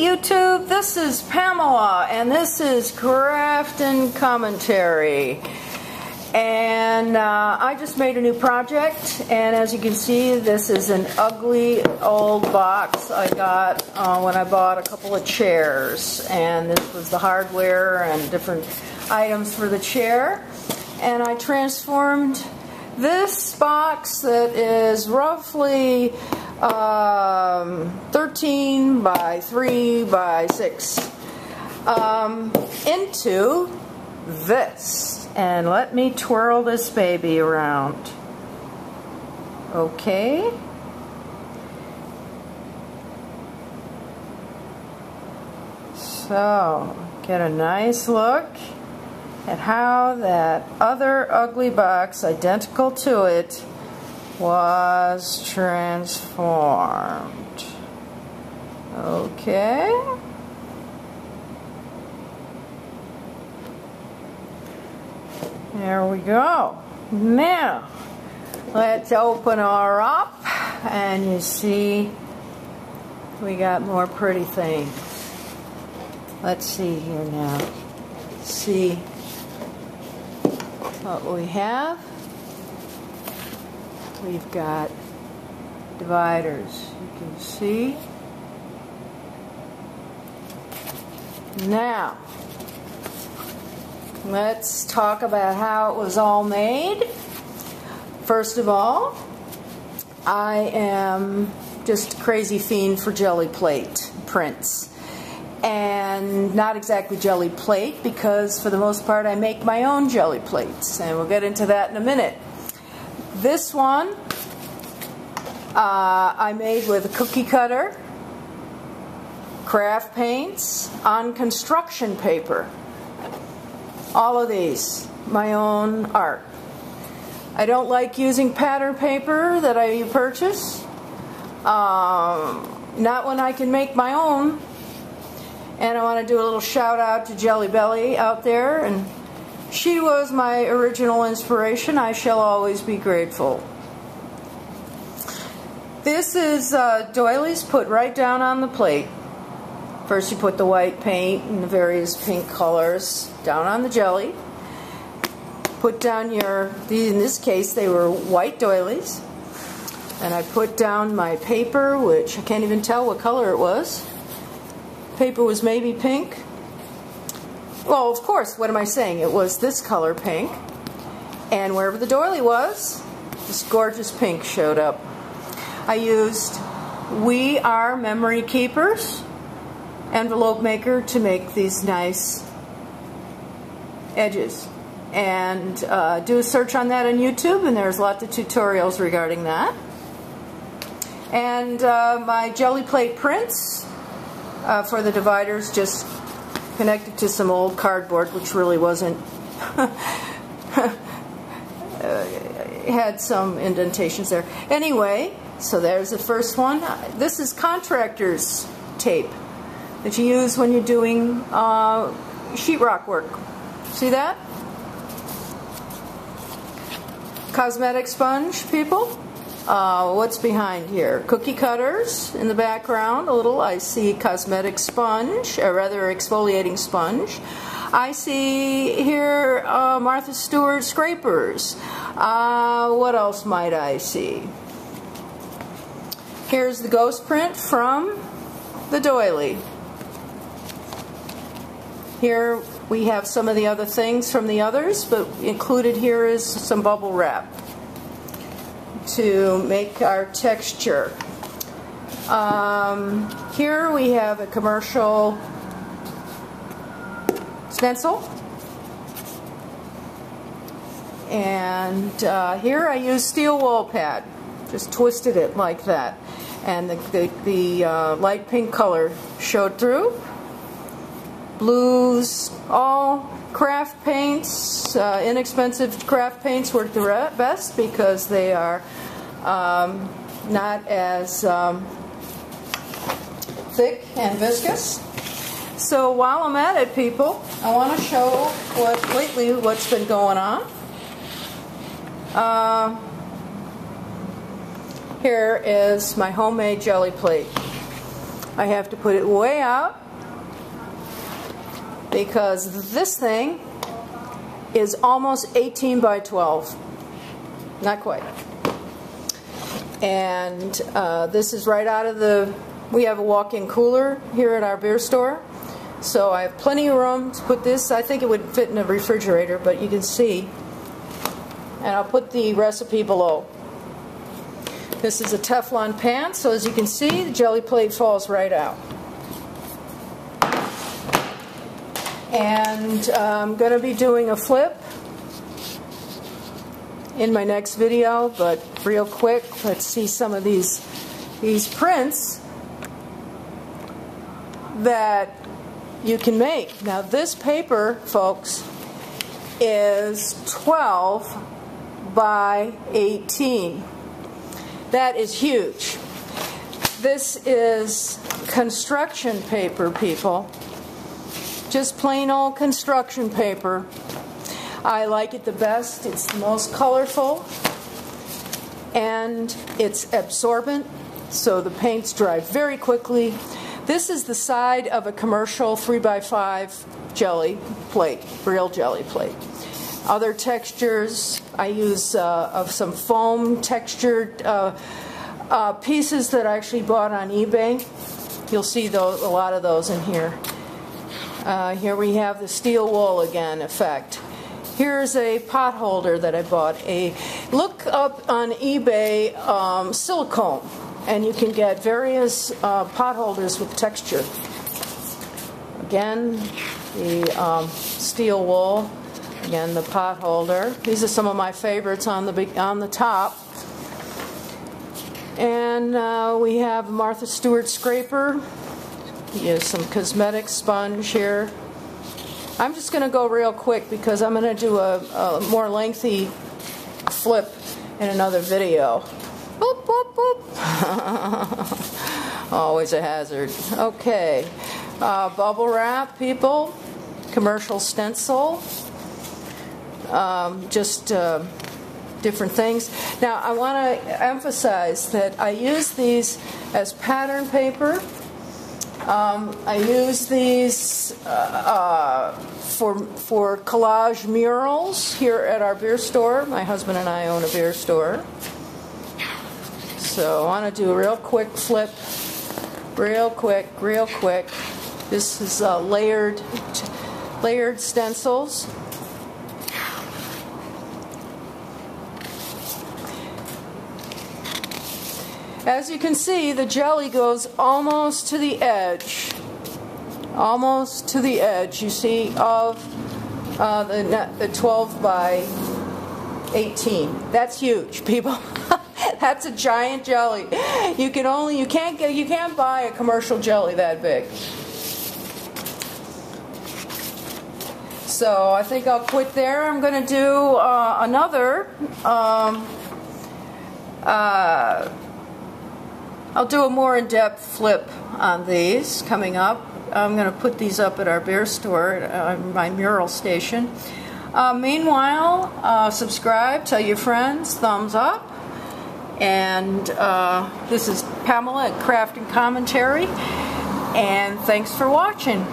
YouTube, this is Pamela and this is Craftin' Commentary, and I just made a new project, and as you can see this is an ugly old box I got when I bought a couple of chairs, and this was the hardware and different items for the chair, and I transformed this box that is roughly 13 by 3 by 6 into this. And let me twirl this baby around. Okay. So, get a nice look at how that other ugly box, identical to it, was transformed. Okay. There we go. Now, let's open her up, and you see we got more pretty things. Let's see here now. See what we have. We've got dividers, you can see. Now, let's talk about how it was all made. First of all, I am just a crazy fiend for Gelli Plate prints. And not exactly Gelli Plate, because for the most part I make my own Gelli Plates, and we'll get into that in a minute. This one I made with a cookie cutter, craft paints, on construction paper. All of these, my own art. I don't like using pattern paper that I purchase. Not when I can make my own. And I want to do a little shout out to Jelly Belly out there, and she was my original inspiration. I shall always be grateful. This is doilies put right down on the plate. First you put the white paint and the various pink colors down on the jelly. Put down your, in this case they were white doilies. And I put down my paper, which I can't even tell what color it was. Paper was maybe pink. Well, of course, what am I saying? It was this color pink. And wherever the doily was, this gorgeous pink showed up. I used We Are Memory Keepers envelope maker to make these nice edges. And do a search on that on YouTube, and there's lots of tutorials regarding that. And my Gelli Plate prints for the dividers, just connected to some old cardboard, which really wasn't had some indentations there. Anyway, so there's the first one. This is contractor's tape that you use when you're doing sheetrock work. See that? Cosmetic sponge, people. What's behind here? Cookie cutters in the background. A little, I see cosmetic sponge, or rather exfoliating sponge. I see here Martha Stewart scrapers. What else might I see? Here's the ghost print from the doily. Here we have some of the other things from the others, but included here is some bubble wrap to make our texture. Here we have a commercial stencil, and here I used steel wool pad, just twisted it like that, and the light pink color showed through. Blues, all craft paints, inexpensive craft paints work the best because they are not as thick and viscous. So while I'm at it, people, I want to show what's been going on. Here is my homemade Gelli Plate. I have to put it way out because this thing is almost 18 by 12. Not quite. And this is right out of the, we have a walk-in cooler here at our beer store. So I have plenty of room to put this. I think it would fit in a refrigerator, but you can see. And I'll put the recipe below. This is a Teflon pan, so as you can see, the Gelli Plate falls right out. And I'm going to be doing a flip in my next video, but real quick, let's see some of these prints that you can make. Now this paper, folks, is 12 by 18. That is huge. This is construction paper, people. Just plain old construction paper. I like it the best. It's the most colorful and it's absorbent, so the paints dry very quickly. This is the side of a commercial 3x5 Gelli plate, real Gelli plate. Other textures, I use of some foam textured pieces that I actually bought on eBay. You'll see those, a lot of those in here. Here we have the steel wool again effect. Here's a pot holder that I bought. Look up on eBay silicone, and you can get various pot holders with texture. Again, the steel wool. Again, the pot holder. These are some of my favorites on the top. And we have Martha Stewart scraper. Here's some cosmetic sponge here. I'm just going to go real quick because I'm going to do a more lengthy flip in another video. Boop, boop, boop. Always a hazard. Okay. Bubble wrap, people. Commercial stencil. Different things. Now I want to emphasize that I use these as pattern paper. I use these for collage murals here at our beer store. My husband and I own a beer store. So I want to do a real quick flip. Real quick. This is layered stencils. As you can see, the jelly goes almost to the edge. Almost to the edge, you see, of the 12 by 18. That's huge, people. That's a giant jelly. You can't buy a commercial jelly that big. So I think I'll quit there. I'm going to do another. I'll do a more in-depth flip on these coming up. I'm going to put these up at our beer store, my mural station. Meanwhile, subscribe, tell your friends, thumbs up. And this is Pamela at Craft and Commentary. And thanks for watching.